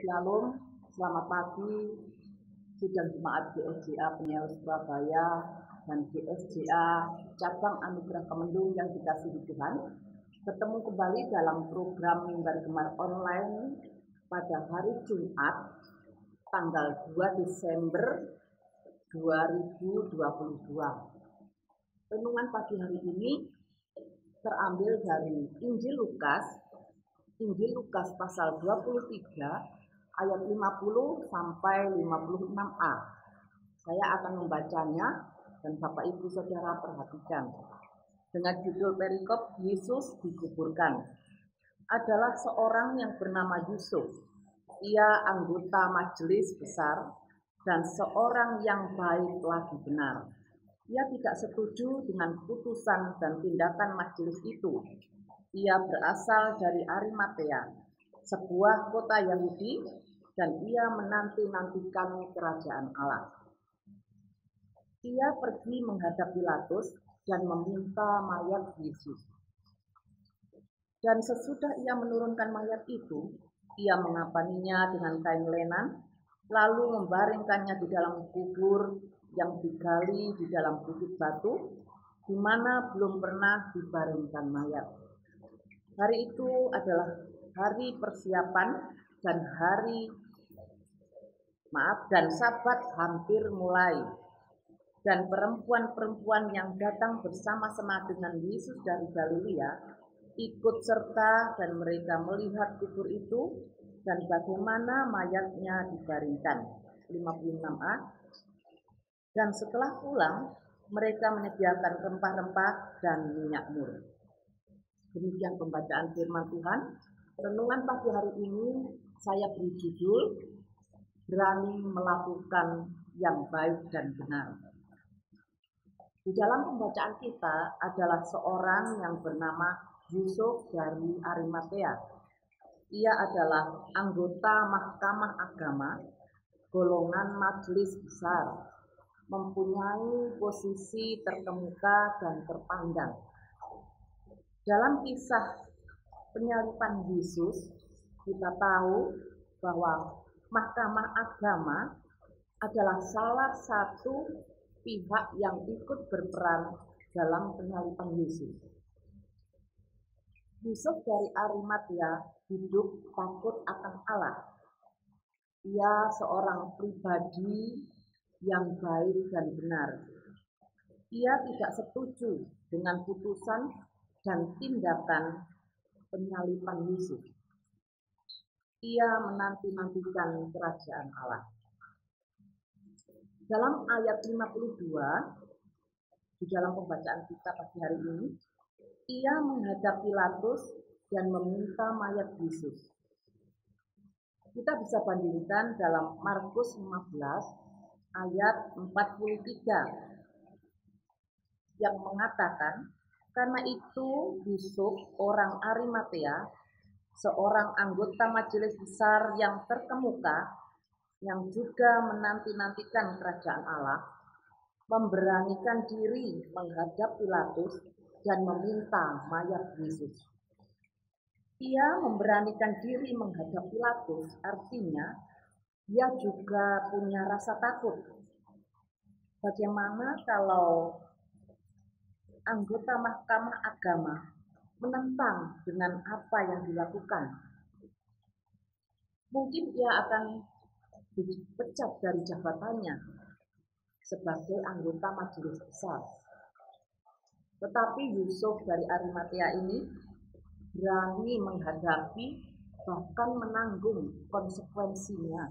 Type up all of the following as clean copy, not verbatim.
Shalom, selamat pagi sidang jemaat GSJA Peniel Surabaya dan GSJA Cabang Anugerah Kemendung yang dikasihi Tuhan. Ketemu kembali dalam program Mimbar Gemar Online pada hari Jumat tanggal 2 Desember 2022. Renungan pagi hari ini terambil dari Injil Lukas pasal 23 ayat 50 sampai 56a. Saya akan membacanya dan Bapak Ibu Saudara perhatikan. Dengan judul perikop Yesus dikuburkan. Adalah seorang yang bernama Yusuf. Ia anggota majelis besar dan seorang yang baik lagi benar. Ia tidak setuju dengan putusan dan tindakan majelis itu. Ia berasal dari Arimatea, sebuah kota Yahudi, dan ia menanti-nantikan kerajaan Allah. Ia pergi menghadap Pilatus dan meminta mayat Yesus. Dan sesudah ia menurunkan mayat itu, ia mengapaninya dengan kain lenan, lalu membaringkannya di dalam kubur yang digali di dalam bukit batu, di mana belum pernah dibaringkan mayat. Hari itu adalah hari persiapan dan Sabat hampir mulai. Dan perempuan-perempuan yang datang bersama-sama dengan Yesus dari Galilea ikut serta dan mereka melihat kubur itu dan bagaimana mayatnya dibaringkan. 56a. Dan setelah pulang, mereka menyediakan rempah-rempah dan minyak mur. Demikian pembacaan firman Tuhan. Renungan pagi hari ini saya beri judul Berani Melakukan yang Baik dan Benar. Di dalam pembacaan kita adalah seorang yang bernama Yusuf dari Arimatea. Ia adalah anggota Mahkamah Agama, golongan majelis besar, mempunyai posisi terkemuka dan terpandang. Dalam kisah penyaliban Yesus, kita tahu bahwa Mahkamah Agama adalah salah satu pihak yang ikut berperan dalam penyaliban Yesus. Yusuf dari Arimatea hidup takut akan Allah. Ia seorang pribadi yang baik dan benar. Ia tidak setuju dengan putusan dan tindakan penyaliban Yesus. Ia menanti-nantikan kerajaan Allah. Dalam ayat 52 di dalam pembacaan kita pagi hari ini, ia menghadap Pilatus dan meminta mayat Yesus. Kita bisa bandingkan dalam Markus 15 ayat 43 yang mengatakan, karena itu Yusuf orang Arimatea, seorang anggota majelis besar yang terkemuka, yang juga menanti-nantikan kerajaan Allah, memberanikan diri menghadap Pilatus dan meminta mayat Yesus. Ia memberanikan diri menghadap Pilatus, artinya dia juga punya rasa takut. Bagaimana kalau anggota Mahkamah Agama menentang dengan apa yang dilakukan? Mungkin ia akan dipecat dari jabatannya sebagai anggota majelis besar. Tetapi Yusuf dari Arimatea ini berani menghadapi, bahkan menanggung konsekuensinya,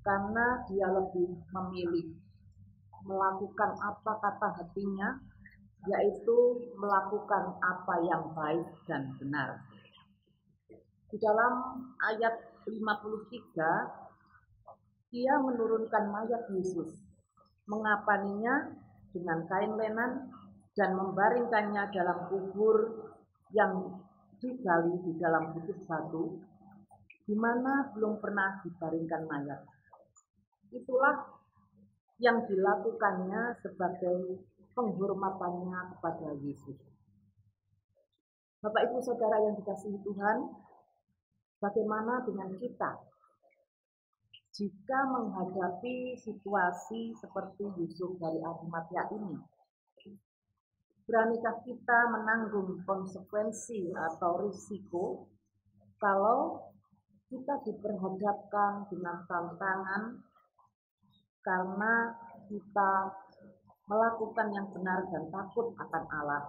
karena dia lebih memilih melakukan apa kata hatinya, yaitu melakukan apa yang baik dan benar. Di dalam ayat 53, ia menurunkan mayat Yesus, mengapaninya dengan kain lenan dan membaringkannya dalam kubur yang digali di dalam bukit batu, di mana belum pernah dibaringkan mayat. Itulah yang dilakukannya sebagai penghormatannya kepada Yesus. Bapak Ibu Saudara yang dikasihi Tuhan, bagaimana dengan kita? Jika menghadapi situasi seperti Yusuf dari Arimatia ini, beranikah kita menanggung konsekuensi atau risiko kalau kita diperhadapkan dengan tantangan karena kita melakukan yang benar dan takut akan Allah?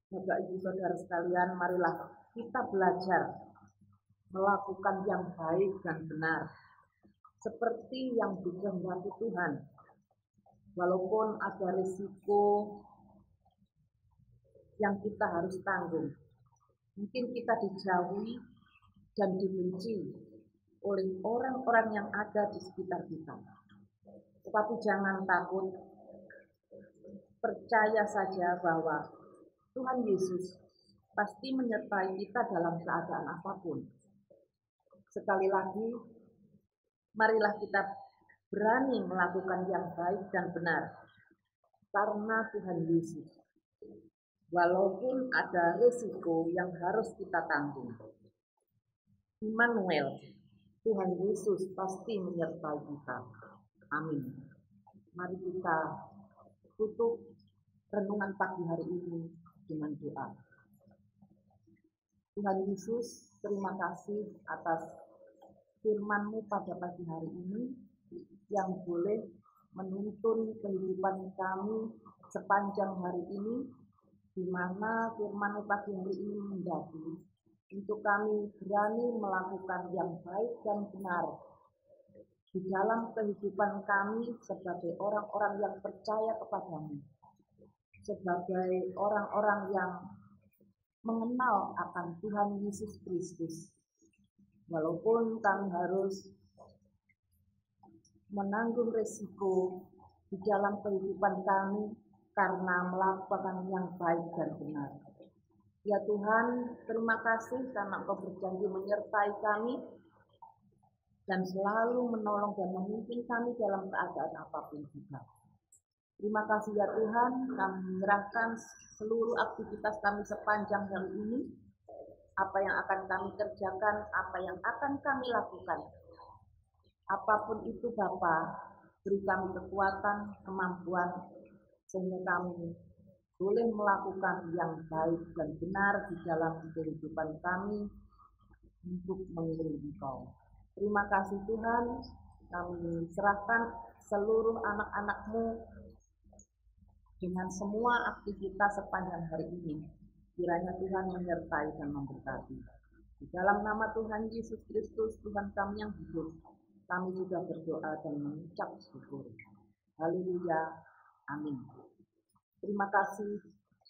Bapak Ibu Saudara sekalian, marilah kita belajar melakukan yang baik dan benar seperti yang dikehendaki Tuhan. Walaupun ada risiko yang kita harus tanggung, mungkin kita dijauhi dan dibenci oleh orang-orang yang ada di sekitar kita. Tetapi jangan takut, percaya saja bahwa Tuhan Yesus pasti menyertai kita dalam keadaan apapun. Sekali lagi, marilah kita berani melakukan yang baik dan benar karena Tuhan Yesus. Walaupun ada risiko yang harus kita tanggung, Immanuel, Tuhan Yesus pasti menyertai kita. Amin. Mari kita tutup renungan pagi hari ini dengan doa. Tuhan Yesus, terima kasih atas firman-Mu pada pagi hari ini yang boleh menuntun kehidupan kami sepanjang hari ini, di mana firman-Mu pagi hari ini mendaki untuk kami berani melakukan yang baik dan benar di dalam kehidupan kami sebagai orang-orang yang percaya kepadamu, sebagai orang-orang yang mengenal akan Tuhan Yesus Kristus. Walaupun kami harus menanggung risiko di dalam kehidupan kami karena melakukan yang baik dan benar. Ya Tuhan, terima kasih karena Engkau berjanji menyertai kami dan selalu menolong dan memimpin kami dalam keadaan apapun juga. Terima kasih ya Tuhan, kami menyerahkan seluruh aktivitas kami sepanjang hari ini, apa yang akan kami kerjakan, apa yang akan kami lakukan. Apapun itu Bapa, beri kami kekuatan, kemampuan, sehingga kami boleh melakukan yang baik dan benar di dalam kehidupan kami untuk mengiring Engkau. Terima kasih Tuhan, kami serahkan seluruh anak-anak-Mu dengan semua aktivitas sepanjang hari ini. Kiranya Tuhan menyertai dan memberkati. Di dalam nama Tuhan Yesus Kristus, Tuhan kami yang hidup, kami sudah berdoa dan mengucap syukur. Haleluya. Amin. Terima kasih.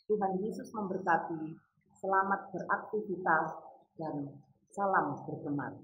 Tuhan Yesus memberkati. Selamat beraktivitas dan salam bergema.